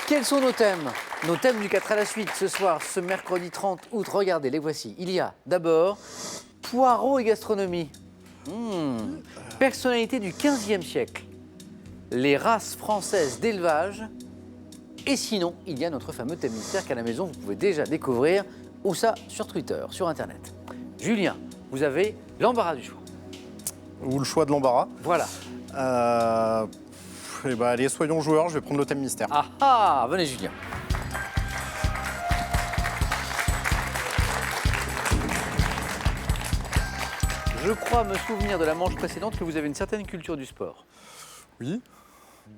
Quels sont nos thèmes? Nos thèmes du 4 à la suite ce soir, ce mercredi 30 août. Regardez, les voici. Il y a d'abord poireaux et gastronomie. Personnalité du 15e siècle. Les races françaises d'élevage. Et sinon, il y a notre fameux thème mystère qu'à la maison, vous pouvez déjà découvrir. Ou ça, sur Twitter, sur Internet. Julien, vous avez l'embarras du choix. Ou le choix de l'embarras. Voilà. Eh ben, allez, soyons joueurs, je vais prendre le thème mystère. Ah ah, venez Julien. Je crois me souvenir de la manche précédente que vous avez une certaine culture du sport. Oui.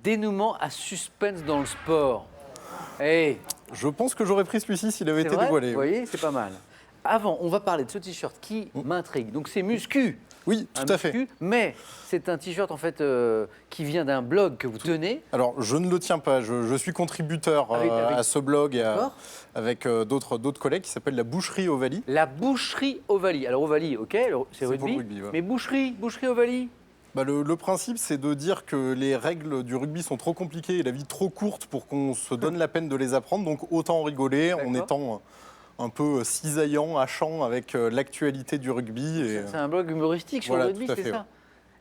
Dénouement à suspense dans le sport. Hey, Je pense que j'aurais pris celui-ci s'il avait c'est été vrai, dévoilé. vous voyez, c'est pas mal. Avant, on va parler de ce t-shirt qui m'intrigue. Donc c'est Muscu. Oui, tout Un à fait. Muscu, mais c'est un t-shirt en fait qui vient d'un blog que vous tenez. Alors, je ne le tiens pas. Je suis contributeur Avec- à ce blog et D'accord. avec d'autres collègues qui s'appellent la Boucherie Ovalie. La boucherie Ovalie. Alors Ovalie, ok, c'est pour le rugby. rugby, ouais. Mais boucherie Ovalie. Bah, le principe, c'est de dire que les règles du rugby sont trop compliquées et la vie trop courte pour qu'on se donne la peine de les apprendre. Donc, autant en rigoler en D'accord. étant un peu cisaillant, hachant avec l'actualité du rugby. Et, C'est un blog humoristique sur voilà, le rugby, tout à c'est fait, ça.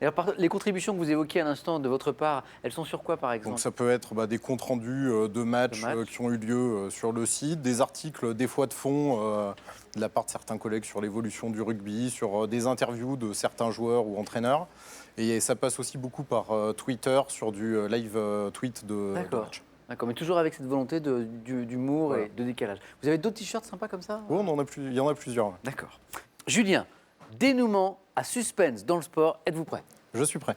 Et alors, les contributions que vous évoquiez à l'instant de votre part, elles sont sur quoi par exemple? donc ça peut être des comptes rendus de matchs qui ont eu lieu sur le site, des articles des fois de fond de la part de certains collègues sur l'évolution du rugby, sur des interviews de certains joueurs ou entraîneurs. Et ça passe aussi beaucoup par Twitter sur du live tweet de D'accord. match. D'accord, mais toujours avec cette volonté d'humour Voilà. et de décalage. Vous avez d'autres t-shirts sympas comme ça? Oui, il y en a plusieurs. Ouais. D'accord. Julien, dénouement à suspense dans le sport, êtes-vous prêt? Je suis prêt.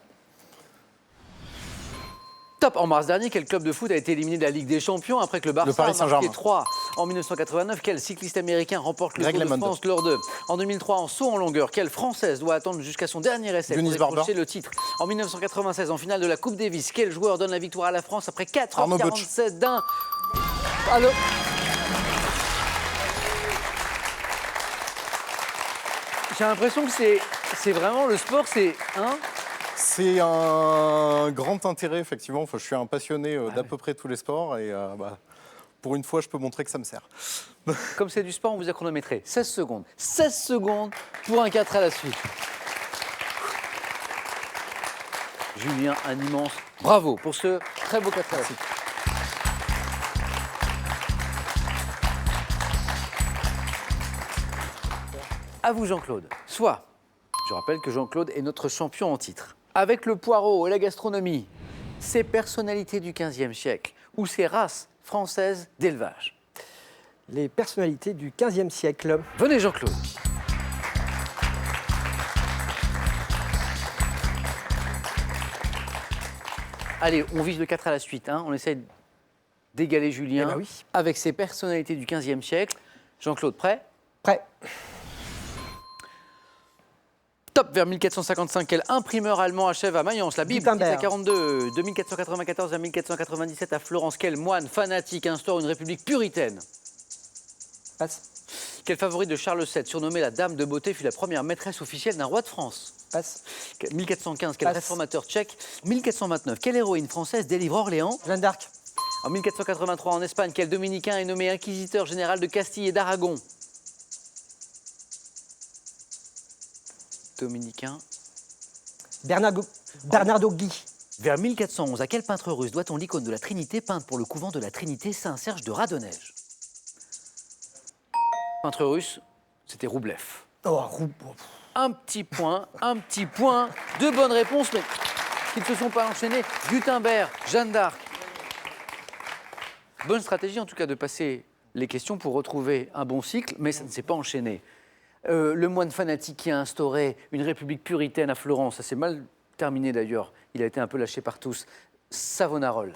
Top. En mars dernier, quel club de foot a été éliminé de la Ligue des Champions après que le Barça Paris a marqué Saint-Germain. 3 en 1989? Quel cycliste américain remporte le Greg Tour de LeMond. France lors de? En 2003, en saut en longueur, quelle Française doit attendre jusqu'à son dernier essai Eunice pour Barber. décrocher le titre? En 1996, en finale de la Coupe Davis, quel joueur donne la victoire à la France après Arnaud 4h47 d'un... Allô? J'ai l'impression que c'est vraiment le sport, c'est... Hein? C'est un grand intérêt, effectivement. Enfin, je suis un passionné d'à peu près tous les sports et pour une fois, je peux montrer que ça me sert. Comme c'est du sport, on vous a chronométré 16 secondes. 16 secondes pour un 4 à la suite. Julien, un immense bravo pour ce très beau 4 à la suite. À vous Jean-Claude. Soit, je rappelle que Jean-Claude est notre champion en titre. Avec le poireau et la gastronomie, ces personnalités du XVe siècle ou ces races françaises d'élevage. Les personnalités du XVe siècle. Venez Jean-Claude. Allez, on vise le 4 à la suite. Hein. On essaie d'égaler Julien Eh ben oui. avec ses personnalités du XVe siècle. Jean-Claude, prêt? Prêt. Top, vers 1455, quel imprimeur allemand achève à Mayence la Bible? Gutenberg. 42, de 1494 à 1497 à Florence, quel moine fanatique instaure une république puritaine? Passe. Quelle favorite de Charles VII, surnommée la Dame de Beauté, fut la première maîtresse officielle d'un roi de France? Passe. 1415, quel Passe. réformateur tchèque? 1429, quelle héroïne française délivre Orléans? Jeanne d'Arc. En 1483, en Espagne, quel dominicain est nommé inquisiteur général de Castille et d'Aragon? Dominicain. Bernardo Guy. Vers 1411, à quel peintre russe doit-on l'icône de la Trinité peinte pour le couvent de la Trinité Saint-Serge de Radonège? Peintre russe, c'était Roublev. Oh, Un petit point, deux bonnes réponses, mais qui ne se sont pas enchaînées. Gutenberg, Jeanne d'Arc. Bonne stratégie en tout cas de passer les questions pour retrouver un bon cycle, mais ça ne s'est pas enchaîné. Le moine fanatique qui a instauré une république puritaine à Florence, ça s'est mal terminé d'ailleurs, il a été un peu lâché par tous. Savonarole.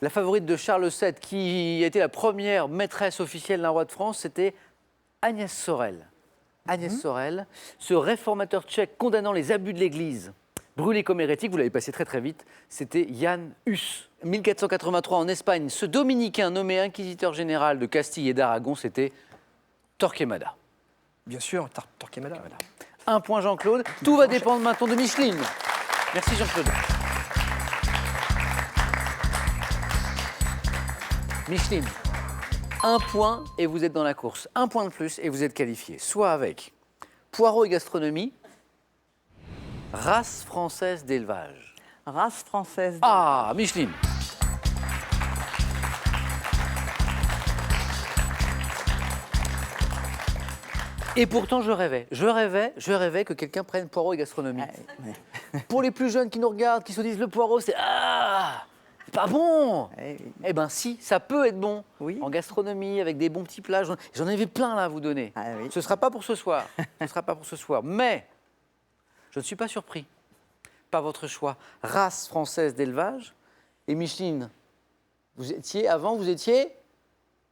La favorite de Charles VII, qui a été la première maîtresse officielle d'un roi de France, c'était Agnès Sorel. Sorel, ce réformateur tchèque condamnant les abus de l'Église, brûlé comme hérétique, vous l'avez passé très très vite, c'était Jan Hus. 1483 en Espagne, ce dominicain nommé inquisiteur général de Castille et d'Aragon, c'était Torquemada. Bien sûr, Torquemada. Un point Jean-Claude, tout va dépendre maintenant de Micheline. Merci Jean-Claude. Micheline, 1 point et vous êtes dans la course. 1 point de plus et vous êtes qualifié. Soit avec poireaux et gastronomie, race française d'élevage. Race française. Ah, Micheline. Et pourtant, je rêvais que quelqu'un prenne poireaux et gastronomie. Pour les plus jeunes qui nous regardent, qui se disent le poireau, c'est pas bon. Eh ben si, ça peut être bon. Oui. En gastronomie, avec des bons petits plats. J'en avais plein là à vous donner. Ah oui. Ce ne sera pas pour ce soir. Ce sera pas pour ce soir. Mais je ne suis pas surpris par votre choix. Race française d'élevage. Et Micheline, vous étiez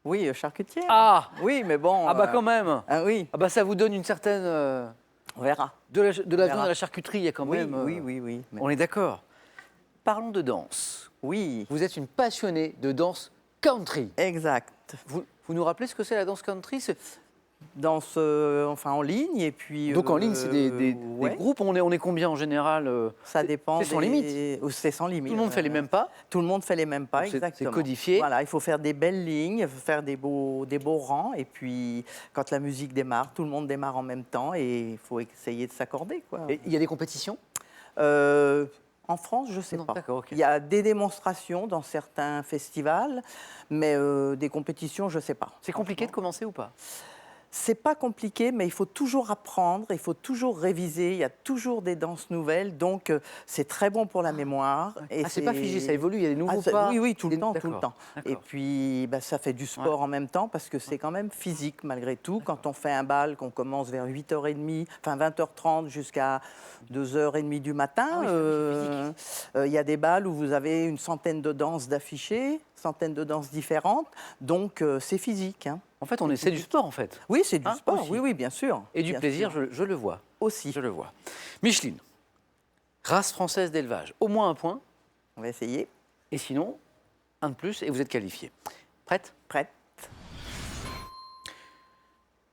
Oui, charcutière. Ah Oui, mais bon. Ah bah quand même. Ah oui, Ah bah ça vous donne une certaine on verra. de la viande verra. à la charcuterie, il y a quand Oui, même. oui. Mais- On est d'accord. Parlons de danse. Oui, Vous êtes une passionnée de danse country. exact. Vous nous rappelez ce que c'est la danse country? Danse, enfin en ligne et puis. Donc en ligne, c'est des ouais, groupes. On est combien en général Ça dépend. c'est sans limite. C'est sans limite. Tout le monde fait les mêmes pas. Tout le monde fait les mêmes pas, Donc c'est exactement. codifié. Voilà, il faut faire des belles lignes, il faut faire des beaux rangs. Et puis, quand la musique démarre, tout le monde démarre en même temps et il faut essayer de s'accorder, quoi. Et il y a des compétitions? En France, je ne sais Non, pas. d'accord, ok. Il y a des démonstrations dans certains festivals, mais des compétitions, je ne sais pas. C'est compliqué de commencer ou pas? C'est pas compliqué, mais il faut toujours apprendre, il faut toujours réviser, il y a toujours des danses nouvelles, donc c'est très bon pour la mémoire. Et C'est pas figé, ça évolue, il y a des nouveaux pas. Oui, tout le Des- temps, tout le d'accord, temps. d'accord. Et puis, ça fait du sport en même temps, parce que c'est quand même physique, malgré tout. Quand on fait un bal, qu'on commence vers 8h30, enfin 20h30 jusqu'à 2h30 du matin, Ah oui, c'est physique. il y a des bals où vous avez une centaine de danses d'affichés, centaines de danses différentes, donc c'est physique, hein. En fait, c'est du sport en fait. Oui, c'est du Hein, sport, aussi. oui, bien sûr. Et du Bien plaisir, sûr. je le vois. Aussi. Je le vois. Micheline, race française d'élevage, au moins 1 point. On va essayer. Et sinon, 1 de plus et vous êtes qualifié. Prête? Prête.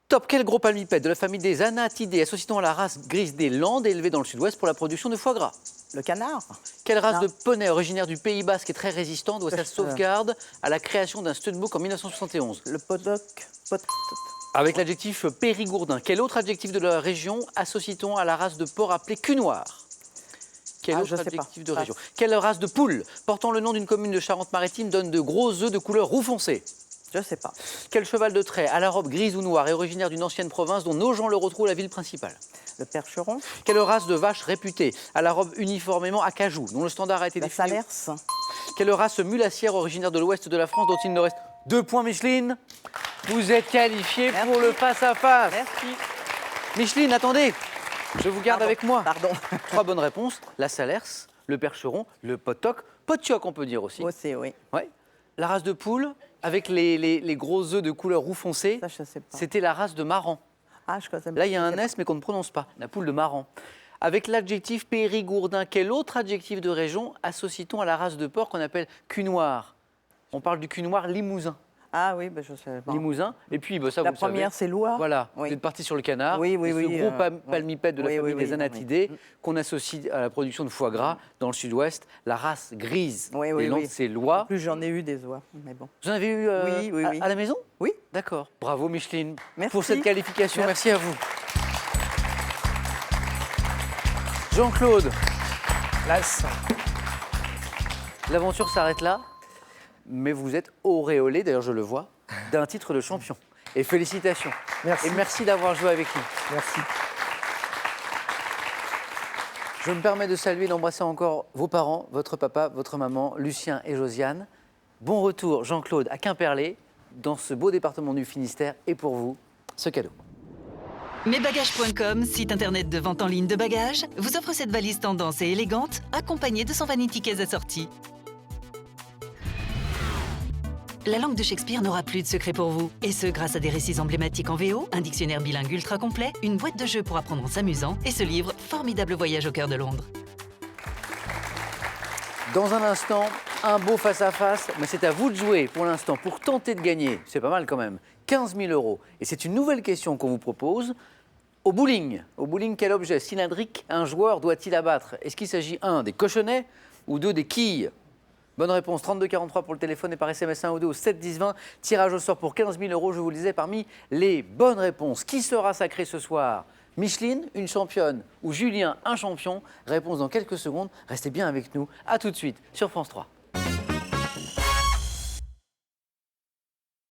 Top, quel gros palmipède de la famille des Anatidés, associant à la race grise des Landes, élevé dans le sud-ouest pour la production de foie gras? Le canard. Quelle race Non. de poney originaire du Pays Basque et très résistant doit sa Euh. sauvegarde à la création d'un studbook en 1971? Le podoc. Avec l'adjectif périgourdin, quel autre adjectif de la région associe-t-on à la race de porc appelée cunoir? Quel Ah, autre je sais adjectif pas. de Passe. région? Quelle race de poule portant le nom d'une commune de Charente-Maritime donne de gros œufs de couleur roux foncé? Je ne sais pas. Quel cheval de trait à la robe grise ou noire est originaire d'une ancienne province dont Nogent le retrouve la ville principale? Le percheron. Quelle race de vache réputée à la robe uniformément acajou dont le standard a été La défini? salers. Quelle race mulassière originaire de l'ouest de la France dont il ne reste 2 points, Micheline? Vous êtes qualifié Merci. pour le face-à-face. Merci. Micheline, attendez, je vous garde Pardon, avec moi. Pardon. 3 bonnes réponses, la salers, le percheron, le potoc, potioc on peut dire aussi. Aussi, oui. Ouais. La race de poule avec les gros œufs de couleur roux foncé, Ça, je ne sais pas. c'était la race de marran. Ah, je connais Là, il y a je un sais pas. S mais qu'on ne prononce pas, la poule de marran. Avec l'adjectif périgourdin, quel autre adjectif de région associe-t-on à la race de porc qu'on appelle cunoir? On parle du cunoir limousin. Ah oui, je sais pas. Limousin. Et puis, ça, La vous le savez. première, c'est Loire. Voilà, Oui. vous êtes parti sur le canard. Oui, oui, Et ce oui, gros oui. palmipède de la Oui, famille oui, des oui, Anatidés oui. qu'on associe à la production de foie gras dans le sud-ouest, la race grise Oui, oui, des oui. Landes-c'est-Lois. En plus, j'en ai eu des oies, mais bon. Vous en avez eu Oui, oui, oui. à la maison? Oui. D'accord. Bravo Micheline Merci. pour cette qualification. Merci. Merci à vous. Jean-Claude, Place. l'aventure s'arrête là, mais vous êtes auréolé, d'ailleurs je le vois, d'un titre de champion. Et félicitations. Merci. Et merci d'avoir joué avec nous. Merci. Je me permets de saluer et d'embrasser encore vos parents, votre papa, votre maman, Lucien et Josiane. Bon retour, Jean-Claude, à Quimperlé, dans ce beau département du Finistère. Et pour vous, ce cadeau. Mesbagages.com, site internet de vente en ligne de bagages, vous offre cette valise tendance et élégante, accompagnée de son vanity case assorti. La langue de Shakespeare n'aura plus de secret pour vous. Et ce, grâce à des récits emblématiques en VO, un dictionnaire bilingue ultra complet, une boîte de jeux pour apprendre en s'amusant, et ce livre, Formidable voyage au cœur de Londres. Dans un instant, un beau face-à-face, mais c'est à vous de jouer pour l'instant pour tenter de gagner, c'est pas mal quand même, 15 000 €. Et c'est une nouvelle question qu'on vous propose. Au bowling, quel objet cylindrique un joueur doit-il abattre? Est-ce qu'il s'agit 1 des cochonnets ou 2 des quilles? Bonne réponse, 3243 pour le téléphone et par SMS 1 ou 2 au 7 10 20. Tirage au sort pour 15 000 €, je vous le disais, parmi les bonnes réponses. Qui sera sacré ce soir? Micheline, une championne, ou Julien, un champion? Réponse dans quelques secondes. Restez bien avec nous. À tout de suite sur France 3.